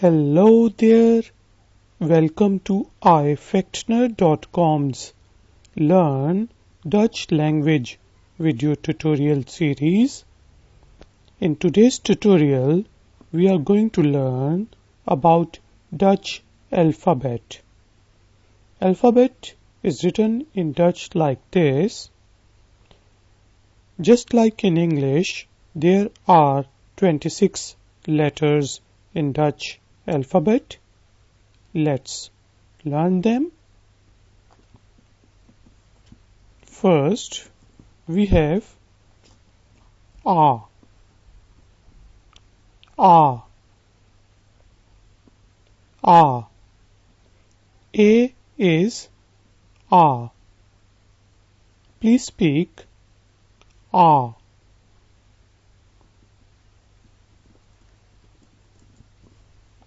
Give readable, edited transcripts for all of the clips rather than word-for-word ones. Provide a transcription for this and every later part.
Hello there, welcome to Ifactner.com's Learn Dutch Language video tutorial series. In today's tutorial, we are going to learn about Dutch alphabet. Alphabet is written in Dutch like this. Just like in English, there are 26 letters in Dutch alphabet. Let's learn them. First, we have A. A. A. A is A. Please speak A.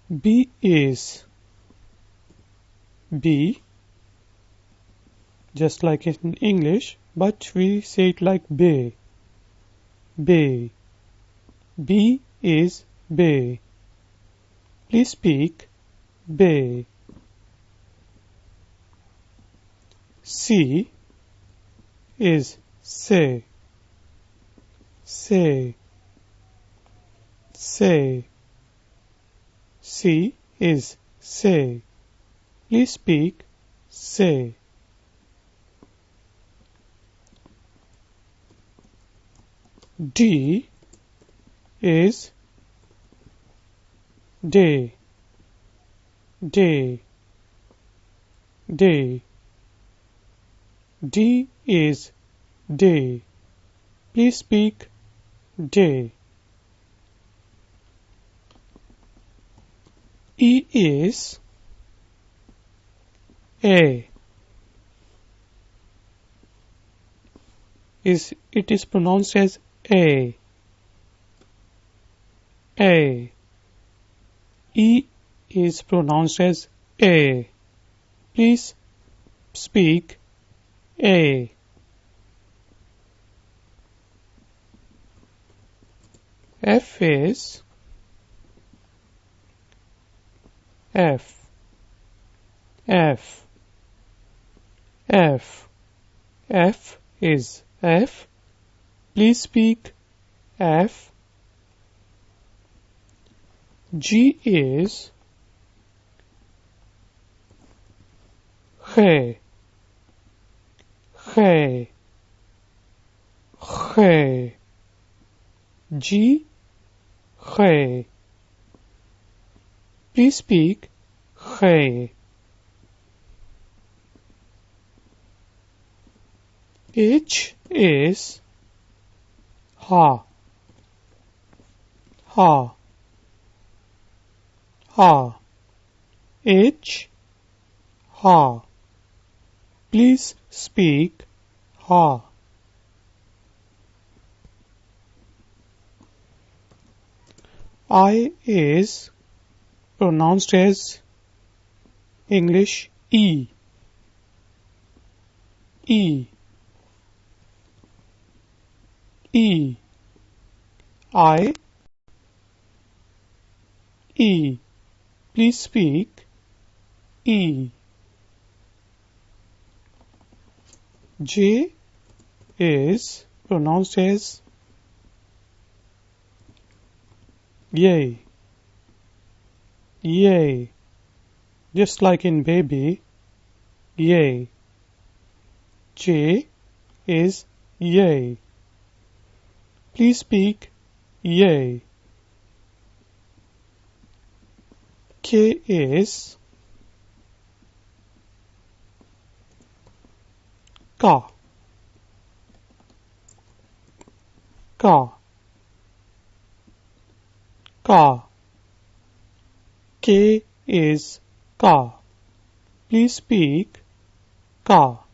B is B, just like in English, but we say it like bay. Bay. B is bay. Please speak bay. C is say. Say. Say. C is say. Please speak say. D is day. Day. Day. D is day. Please speak day. E is A. It is pronounced as A. A. E is pronounced as A. Please speak A. F is F. F. F. F is F. Please speak F. G is G. G. G. G. G. Please speak G. H is ha. Ha. Ha. H. Ha. Please speak ha. I is pronounced as English E. E. E. I. E. Please speak E. J is pronounced as yay. Yay. Just like in baby, yay. J is yay. Please speak yay. K is ka. Ka. Ka. K is ka. Please speak ka.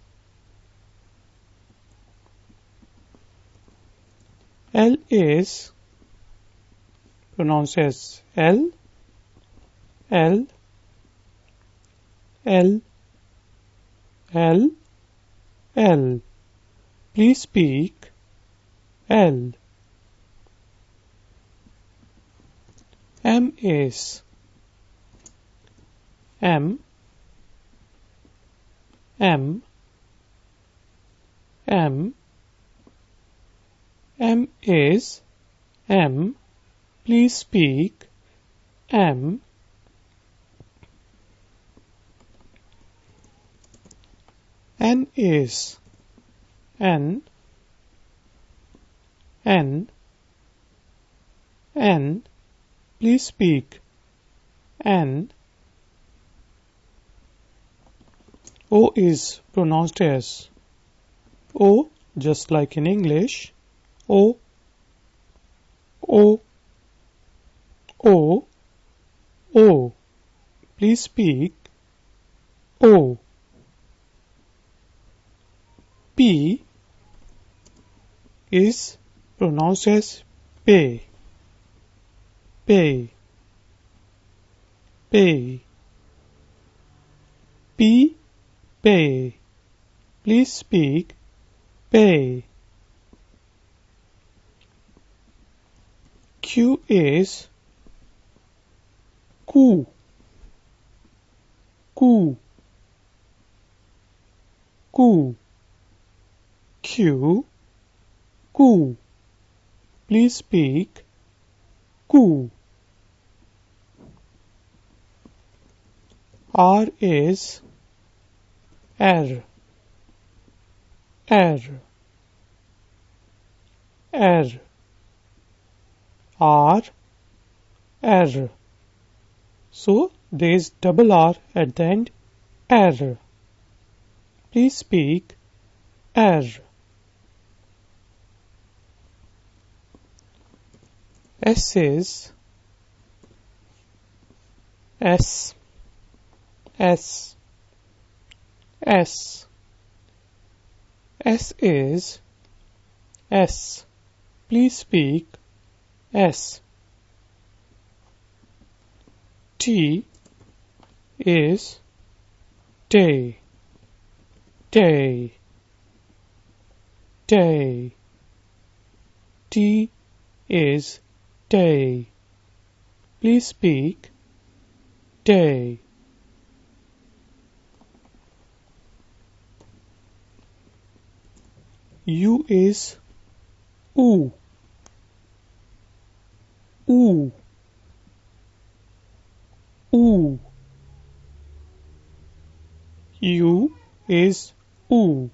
L is pronounced as L. L. L. L. L. Please speak L. M is M, M, M. M is M. Please speak M. N is N. N. N. Please speak N. O is pronounced as O, just like in English. O, O, O, O. Please speak O. P is pronounced as pay, pay, pay. P, pay. Please speak pay. Q is ku, ku, ku. Q, ku. Please speak ku. R is R, R, R, R, R. So there is double R at the end, R. Please speak R. S is S, S, S. S is S. Please speak S. T is day, day, day. T is day. Please speak day. U is oo, oo, oo. U is oo.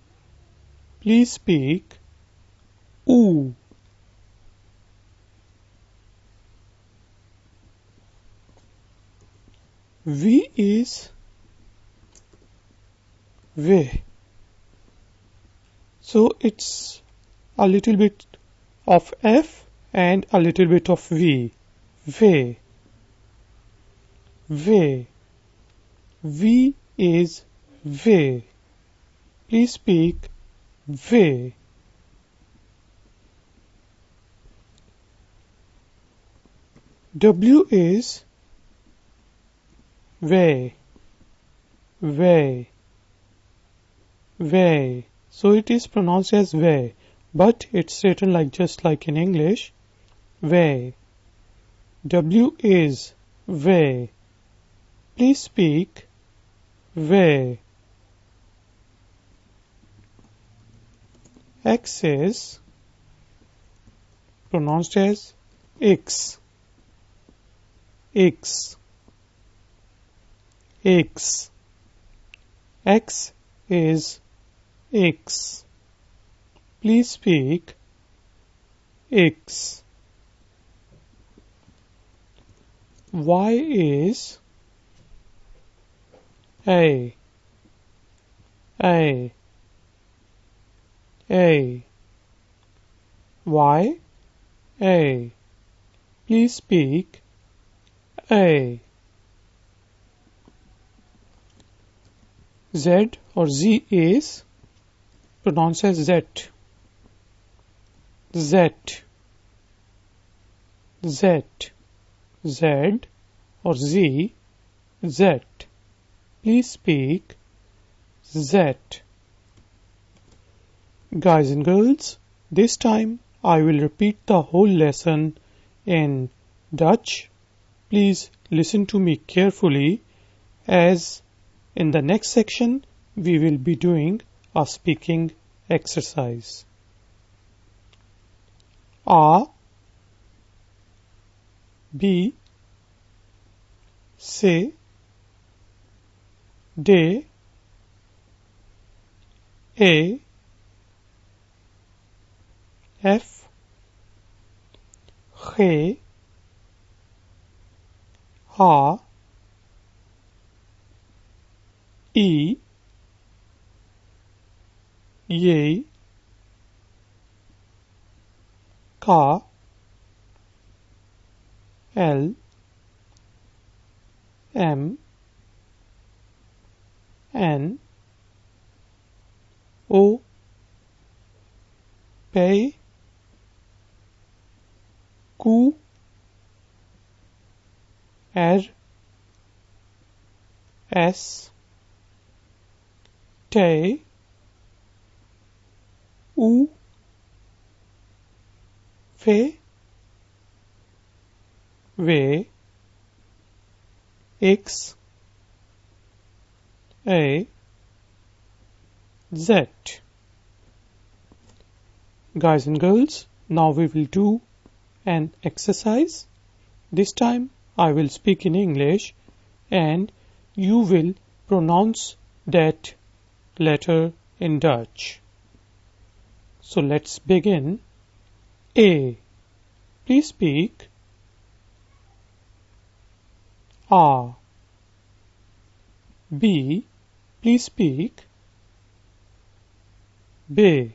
Please speak oo. V is V. So it's a little bit of F and a little bit of V. V. V. V is V. Please speak V. W is way, way, way. So it is pronounced as way, but it's written like just like in English, way. W is way. Please speak way. X is pronounced as X, X, X. X is X. Please speak X. Y is A, A, A. Y, A. Please speak A. Z or Z is pronounced as Z, Z, Z, Z or Z, Z. Please speak Z. Guys and girls, this time I will repeat the whole lesson in Dutch. Please listen to me carefully as in the next section we will be doing a speaking exercise. A, B, C, D, A, F, G, H, I, J, K, L, M, N, O, P, Q, R, S, T, U, V, W, X, A, Z. Guys and girls, now we will do an exercise. This time I will speak in English and you will pronounce that letter in Dutch. So let's begin. A. Please speak. A. B. Please speak. B.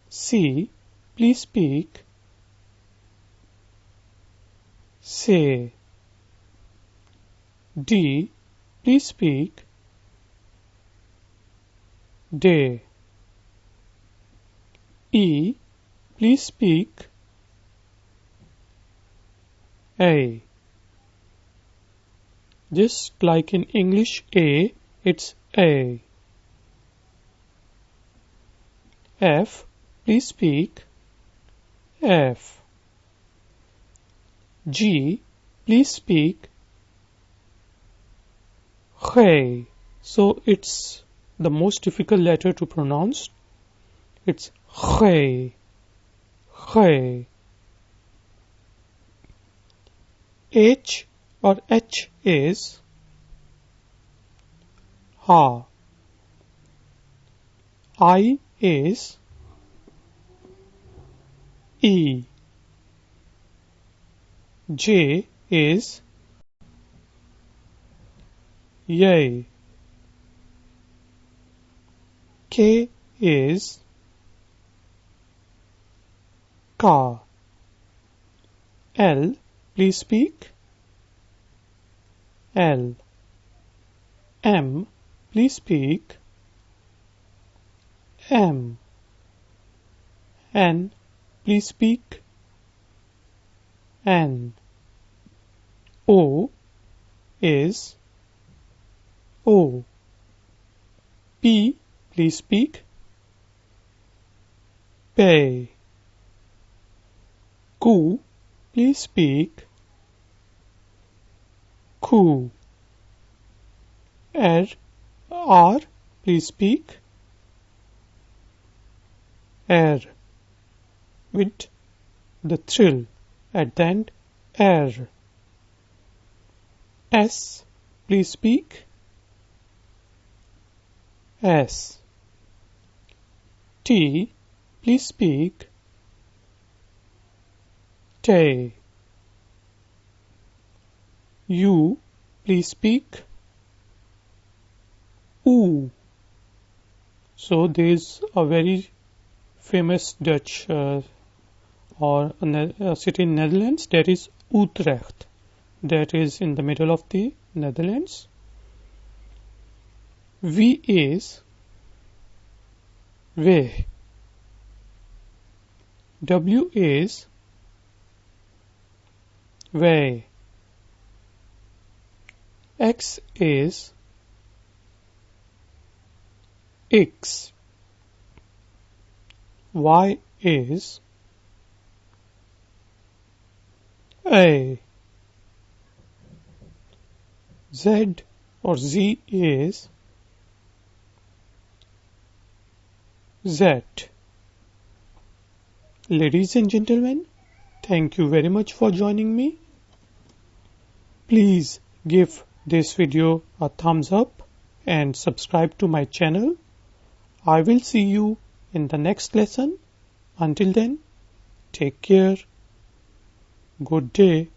C. Please speak. C. D. Please speak. D. E. Please speak. A. Just like in English A, it's A. F. Please speak. F. G. Please speak. G. So it's the most difficult letter to pronounce. It's G. G. H or H is Ha. I is E. J is Yay. K is Ka. L. Please speak. L. M. Please speak. M. N. Please speak. N. O is O. P. Please speak. P. Q. Please speak. Q. R. Please speak. R. With the thrill at the end. R. S. Please speak. S. T. Please speak. T. U. Please speak. U. So there is a very famous Dutch or a city in Netherlands, that is Utrecht, that is in the middle of the Netherlands. V is V. W is way. X is X. Y is A. Z or Z is Z. Ladies and gentlemen, thank you very much for joining me. Please give this video a thumbs up and subscribe to my channel. I will see you in the next lesson. Until then, take care. Good day.